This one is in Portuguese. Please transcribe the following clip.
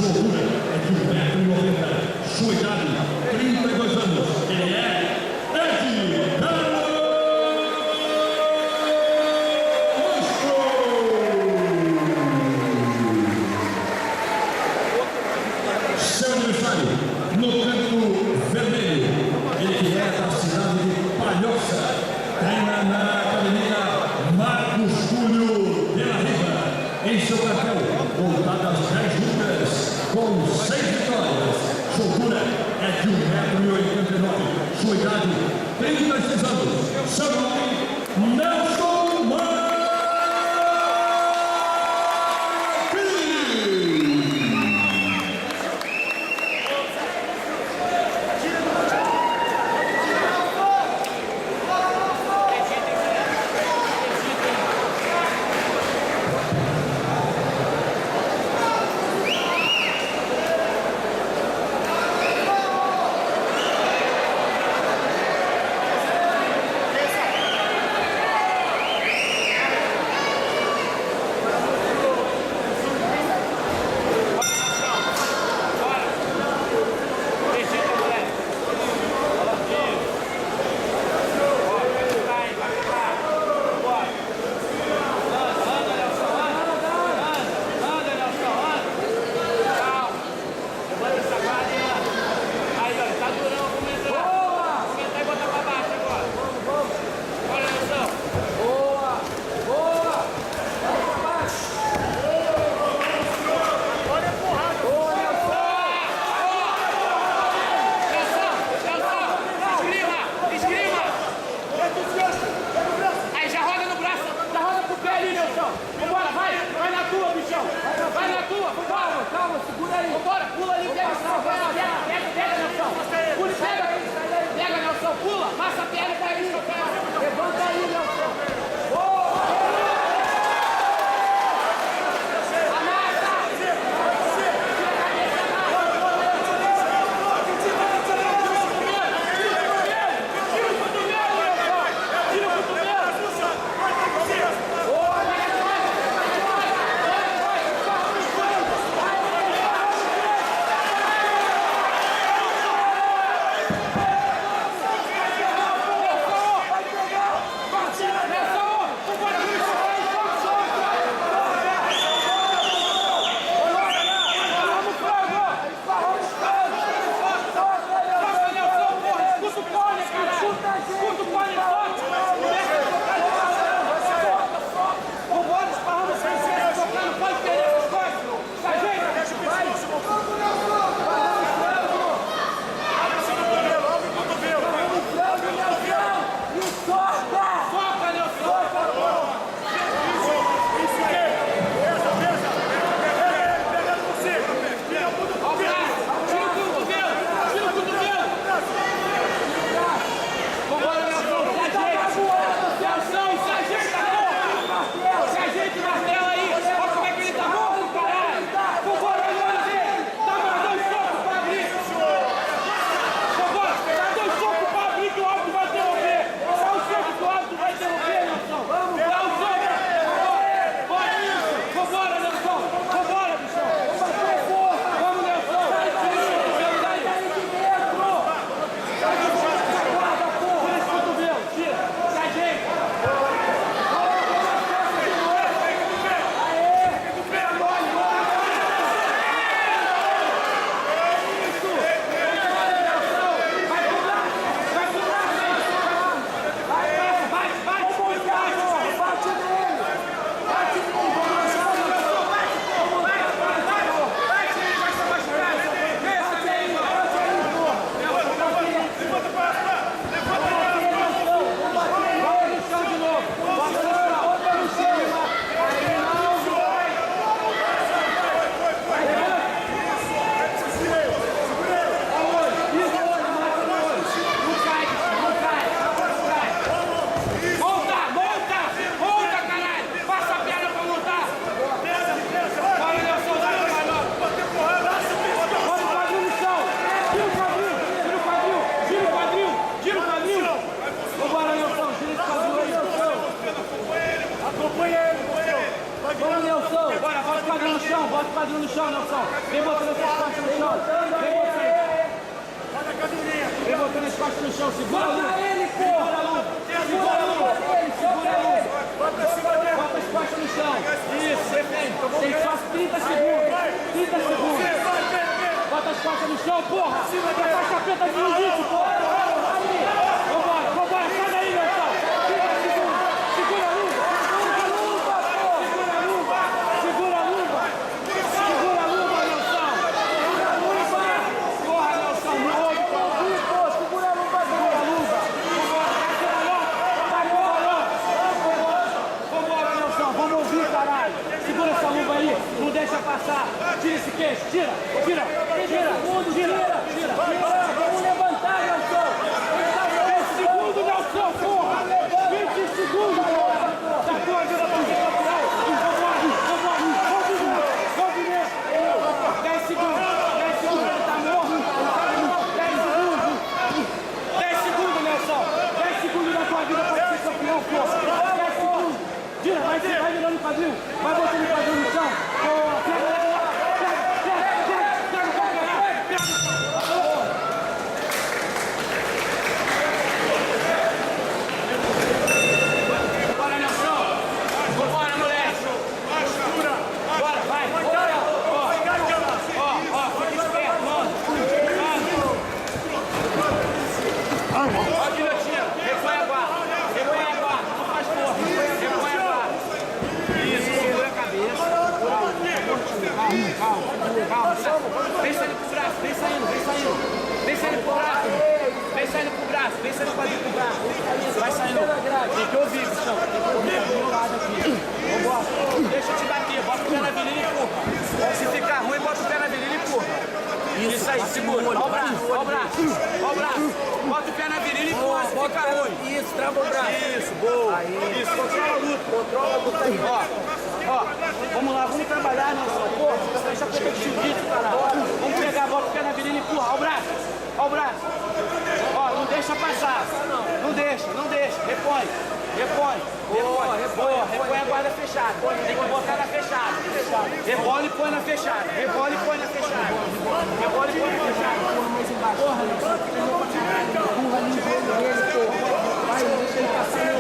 altura é de 1,90 m. Sua idade, 32 anos. Ele é Ed Carlos Mosco. Seu adversário, no canto vermelho, ele que é da cidade de Palhoça, treina na academia Marcos Túlio de la Riva. Em seu cartel, voltadas 10 lutas, com 6 vitórias. Sua altura é de 1,89 m. Sua idade, 36 anos. Seu nome, Nelson o quadril no chão, Nelson. Vem botando as costas no chão. Vem botando as costas no chão. Segura a luta. Segura a luta. Segura a luta. Segura a luta. Bota as costas no chão. Isso, defende. Tem só 30 segundos. 30 segundos. Bota as costas no chão, porra. Bota a faixa preta de jiu-jitsu, porra. Vambora, vambora. Sai daí, Nelson. 30 segundos. Segura a luta. Segura a luta, porra. Segura a luta. Segura a luta. Segura a luta, Nelson. Segura a luta. Porra, Nelson. No olho, porra. Segura a luta. Segura a luta. Vambora, Nelson. Vamos ouvir, caralho. Segura essa luva aí. Não deixa passar. Tira esse queixo. Tira. Tira. Tira. Tira. Tira. Vamos levantar, Nelson. 20 segundos, Nelson, porra. 20 segundos, porra. Tá com a ajuda do campeão. Vamos ver. 10 segundos. 10 segundos. Ele tá morto. 10 segundos. 10 segundos, Nelson. 10 segundos da tua vida pra ser campeão, porra. 10 segundos. Tira, vai virando o quadril. Vai botando o quadril no chão. Porra, pega. Calma. Vem saindo pro braço, vem saindo pro braço. Vem saindo pro braço, vem saindo pro braço. Vai saindo. Tem que ouvir, bichão. Tem que ouvir do meu lado aqui. Vambora. Deixa eu te bater, bota o pé na virilha e empurra. Se ficar ruim, bota o pé na virilha e empurra. Isso aí, segura. Ó o braço. Bota o pé na virilha e empurra, se ficar ruim. Isso, trava o braço. Isso, boa. Isso, controla a luta aí. Ó, vamos lá, vamos trabalhar, Nelson. Porra, deixa a preta de jiu-jitsu, caralho. Vamos pegar, bota o pé na virilha e empurra. Ó o braço. Ó, não deixa passar. Não deixa. Repõe. Repõe a guarda fechada. Tem que botar na fechada. Rebola e põe na fechada. Rebola e põe na fechada. Porra, Nelson. Empurra ali o joelho dele, porra. Vai, deixa ele passar.